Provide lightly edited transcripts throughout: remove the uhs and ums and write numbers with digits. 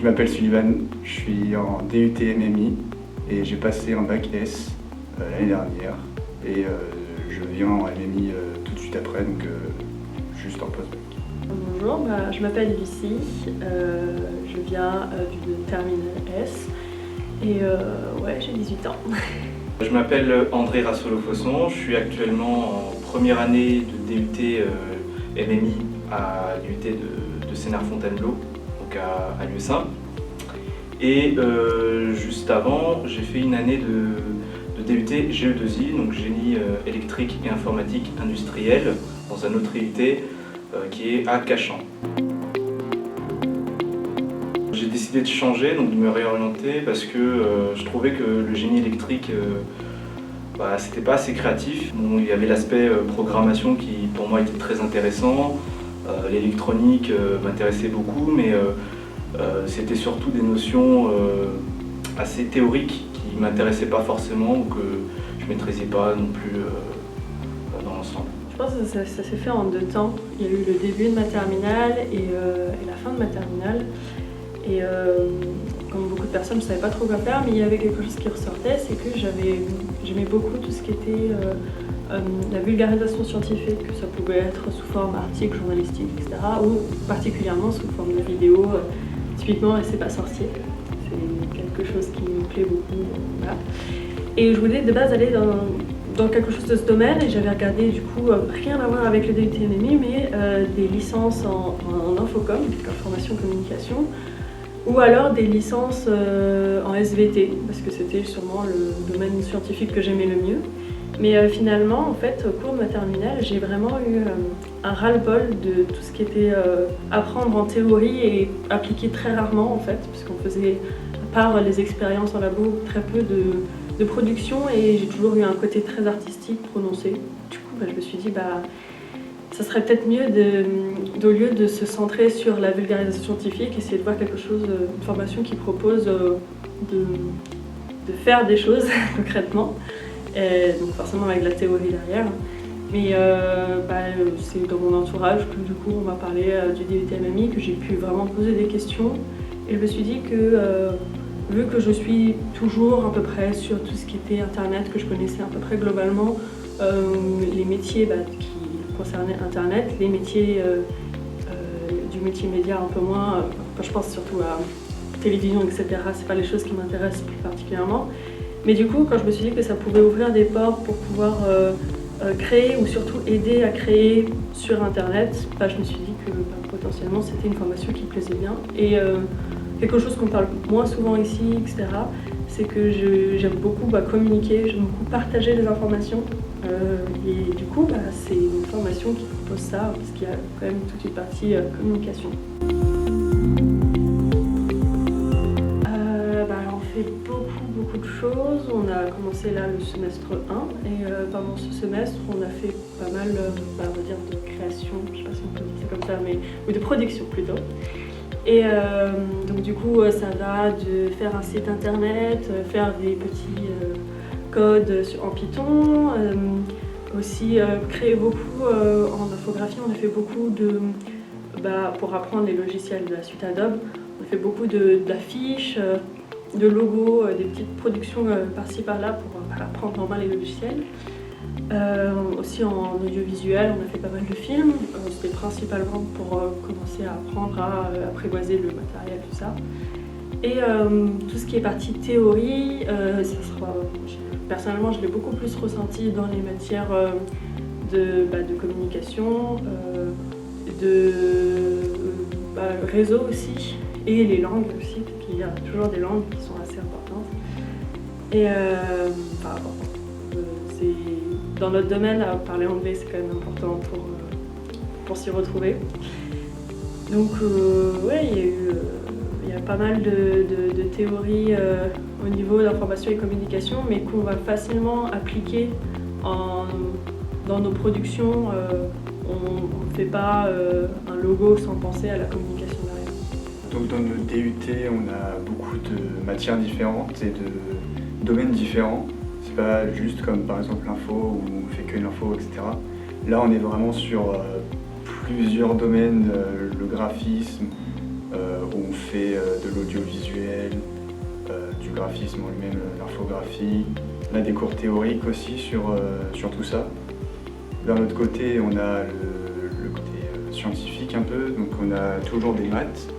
Je m'appelle Sullivan, je suis en DUT MMI et j'ai passé un bac S l'année dernière et je viens en MMI tout de suite après, donc juste en post-bac. Bonjour, je m'appelle Lucie, je viens du terminal S et j'ai 18 ans. Je m'appelle André Rassolo-Fosson, je suis actuellement en première année de DUT MMI à l'UT de Sénart-Fontainebleau, donc à Lieusaint. Et juste avant, j'ai fait une année de DUT GE2I, donc génie électrique et informatique industriel, dans un autre IUT qui est à Cachan. J'ai décidé de changer, donc de me réorienter, parce que je trouvais que le génie électrique, c'était pas assez créatif. Bon, il y avait l'aspect programmation qui pour moi était très intéressant, l'électronique m'intéressait beaucoup, mais c'était surtout des notions assez théoriques qui m'intéressaient pas forcément ou que je maîtrisais pas non plus dans l'ensemble. Je pense que ça s'est fait en 2 temps. Il y a eu le début de ma terminale et la fin de ma terminale. Et comme beaucoup de personnes, je ne savais pas trop quoi faire, mais il y avait quelque chose qui ressortait, c'est que j'aimais beaucoup tout ce qui était la vulgarisation scientifique, que ça pouvait être sous forme article, journalistique, etc. ou particulièrement sous forme de vidéo, typiquement Et c'est pas sorcier. C'est quelque chose qui me plaît beaucoup. Voilà. Et je voulais de base aller dans quelque chose de ce domaine et j'avais regardé du coup rien à voir avec le DUT MMI, mais des licences en infocom, information communication, ou alors des licences en SVT, parce que c'était sûrement le domaine scientifique que j'aimais le mieux. Mais finalement, en fait, au cours de ma terminale, j'ai vraiment eu un ras-le-bol de tout ce qui était apprendre en théorie et appliquer très rarement, en fait, puisqu'on faisait, à part les expériences en labo, très peu de production, et j'ai toujours eu un côté très artistique prononcé. Du coup, je me suis dit, ça serait peut-être mieux, au lieu de se centrer sur la vulgarisation scientifique, essayer de voir quelque chose, une formation qui propose de faire des choses concrètement, et donc forcément avec de la théorie derrière. Mais c'est dans mon entourage que du coup on m'a parlé du DUT MMI, que j'ai pu vraiment poser des questions, et je me suis dit que vu que je suis toujours à peu près sur tout ce qui était internet, que je connaissais à peu près globalement, les métiers qui concernaient internet, les métiers du métier média un peu moins, je pense surtout à télévision, etc. C'est pas les choses qui m'intéressent plus particulièrement. Mais du coup, quand je me suis dit que ça pouvait ouvrir des portes pour pouvoir créer ou surtout aider à créer sur internet, je me suis dit que potentiellement c'était une formation qui me plaisait bien. Et quelque chose qu'on parle moins souvent ici, etc., c'est que j'aime beaucoup communiquer, j'aime beaucoup partager des informations. Et du coup, c'est une formation qui propose ça, parce qu'il y a quand même toute une partie communication. On fait beaucoup de choses. On a commencé là le semestre 1 et pendant ce semestre, on a fait pas mal on va dire de création, je sais pas si on peut dire ça comme ça, ou de production plutôt. Et donc du coup, ça va de faire un site internet, faire des petits codes en Python, aussi créer beaucoup en infographie. On a fait beaucoup pour apprendre les logiciels de la suite Adobe, on a fait beaucoup d'affiches, de logos, des petites productions par-ci par-là pour apprendre en main les logiciels. Aussi en audiovisuel, on a fait pas mal de films, c'était principalement pour commencer à apprendre à apprivoiser le matériel, tout ça. Et tout ce qui est partie théorie, personnellement je l'ai beaucoup plus ressenti dans les matières de communication, de réseau aussi, et les langues aussi, parce qu'il y a toujours des langues qui sont assez importantes. Et dans notre domaine, parler anglais c'est quand même important pour s'y retrouver. Donc il y a pas mal de théories au niveau d'information et communication, mais qu'on va facilement appliquer dans nos productions. On ne fait pas un logo sans penser à la communication derrière. Donc dans nos DUT, on a beaucoup de matières différentes et de domaines différents. C'est pas juste comme par exemple l'info où on fait que l'info, etc. Là on est vraiment sur plusieurs domaines, le graphisme, où on fait de l'audiovisuel, du graphisme en lui-même, l'infographie. On a des cours théoriques aussi sur tout ça. D'un autre côté, on a le côté scientifique un peu, donc on a toujours des maths,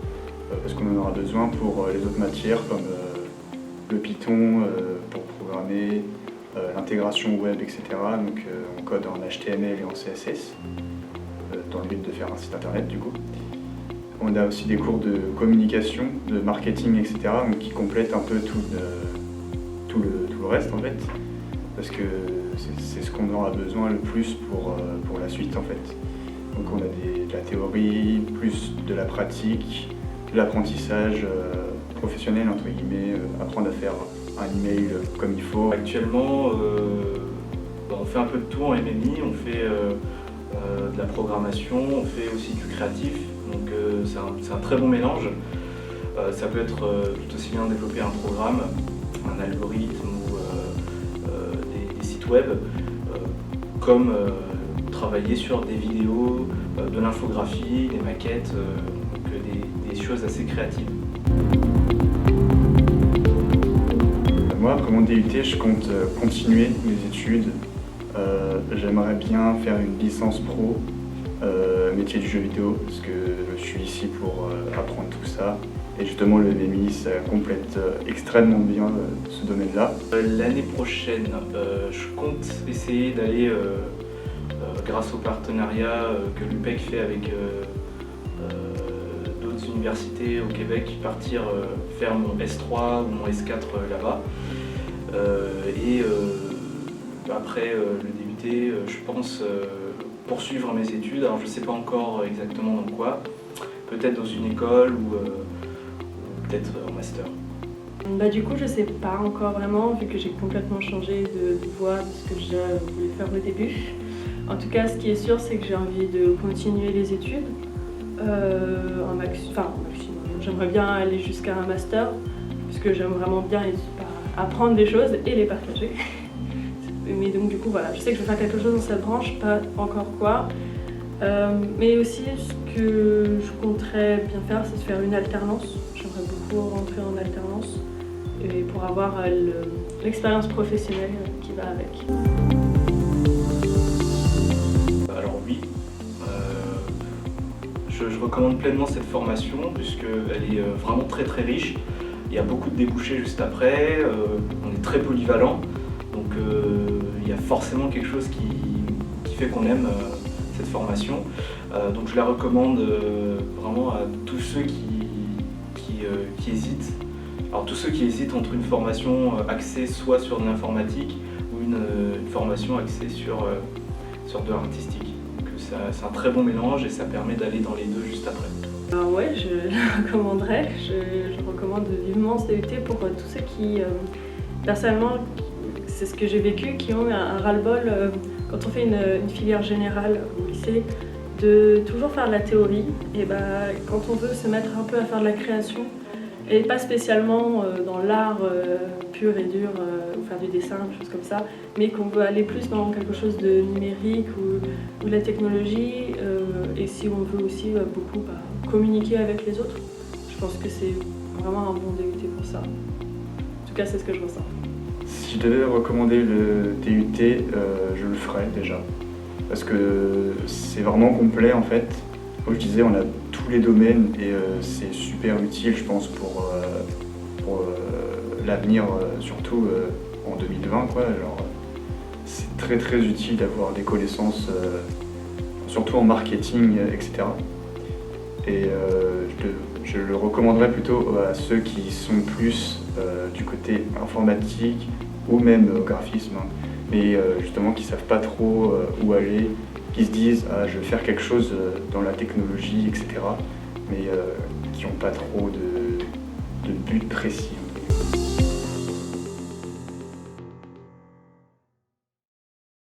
parce qu'on en aura besoin pour les autres matières comme le Python pour programmer, l'intégration web, etc. Donc on code en HTML et en CSS, dans le but de faire un site internet du coup. On a aussi des cours de communication, de marketing, etc. donc qui complètent un peu tout le reste en fait, parce que c'est ce qu'on aura besoin le plus pour la suite en fait. Donc on a de la théorie, plus de la pratique, de l'apprentissage professionnel entre guillemets, apprendre à faire un email comme il faut. Actuellement, on fait un peu de tout en MMI, on fait de la programmation, on fait aussi du créatif, donc c'est un très bon mélange. Ça peut être tout aussi bien développer un programme, un algorithme ou des sites web, comme travailler sur des vidéos, de l'infographie, des maquettes, donc des choses assez créatives. Moi, après mon DUT, je compte continuer mes études. J'aimerais bien faire une licence pro, métier du jeu vidéo, parce que je suis ici pour apprendre tout ça. Et justement, le MMI, ça complète extrêmement bien ce domaine-là. L'année prochaine, je compte essayer d'aller, grâce au partenariat que l'UPEC fait avec d'autres universités au Québec, partir faire mon S3 ou mon S4 là-bas. Après le DUT, je pense poursuivre mes études. Alors je ne sais pas encore exactement dans quoi, peut-être dans une école ou peut-être en master. Du coup, je sais pas encore vraiment, vu que j'ai complètement changé de voie de ce que je voulais faire au début. En tout cas, ce qui est sûr, c'est que j'ai envie de continuer les études en maximum. J'aimerais bien aller jusqu'à un master, parce que j'aime vraiment bien apprendre des choses et les partager. Mais donc du coup, voilà, je sais que je vais faire quelque chose dans cette branche, pas encore quoi. Mais aussi, ce que je compterais bien faire, c'est de faire une alternance. J'aimerais beaucoup rentrer en alternance et pour avoir l'expérience professionnelle qui va avec. Alors oui, je recommande pleinement cette formation puisqu'elle est vraiment très très riche. Il y a beaucoup de débouchés juste après, on est très polyvalent, donc il y a forcément quelque chose qui fait qu'on aime cette formation. Donc je la recommande vraiment à tous ceux qui hésitent. Alors tous ceux qui hésitent entre une formation axée soit sur de l'informatique ou une formation axée sur de l'artistique. Donc c'est un très bon mélange et ça permet d'aller dans les deux juste après. Ouais, je la recommanderais. Je recommande vivement ce DUT pour tous ceux qui, personnellement, c'est ce que j'ai vécu, qui ont un ras-le-bol quand on fait une filière générale au lycée, de toujours faire de la théorie. Et quand on veut se mettre un peu à faire de la création, et pas spécialement dans l'art pur et dur, ou faire du dessin, des choses comme ça, mais qu'on veut aller plus dans quelque chose de numérique ou de la technologie, et si on veut aussi beaucoup communiquer avec les autres. Je pense que c'est vraiment un bon DUT pour ça. En tout cas, c'est ce que je ressens. Si je devais recommander le DUT, je le ferais déjà. Parce que c'est vraiment complet en fait. Comme je disais, on a tous les domaines et c'est super utile, je pense, pour l'avenir, surtout en 2020, quoi. C'est très très utile d'avoir des connaissances, surtout en marketing, etc. Et je le recommanderais plutôt à ceux qui sont plus du côté informatique ou même graphisme, hein, mais justement qui ne savent pas trop où aller, qui se disent ah, je vais faire quelque chose dans la technologie, etc. mais qui n'ont pas trop de but précis.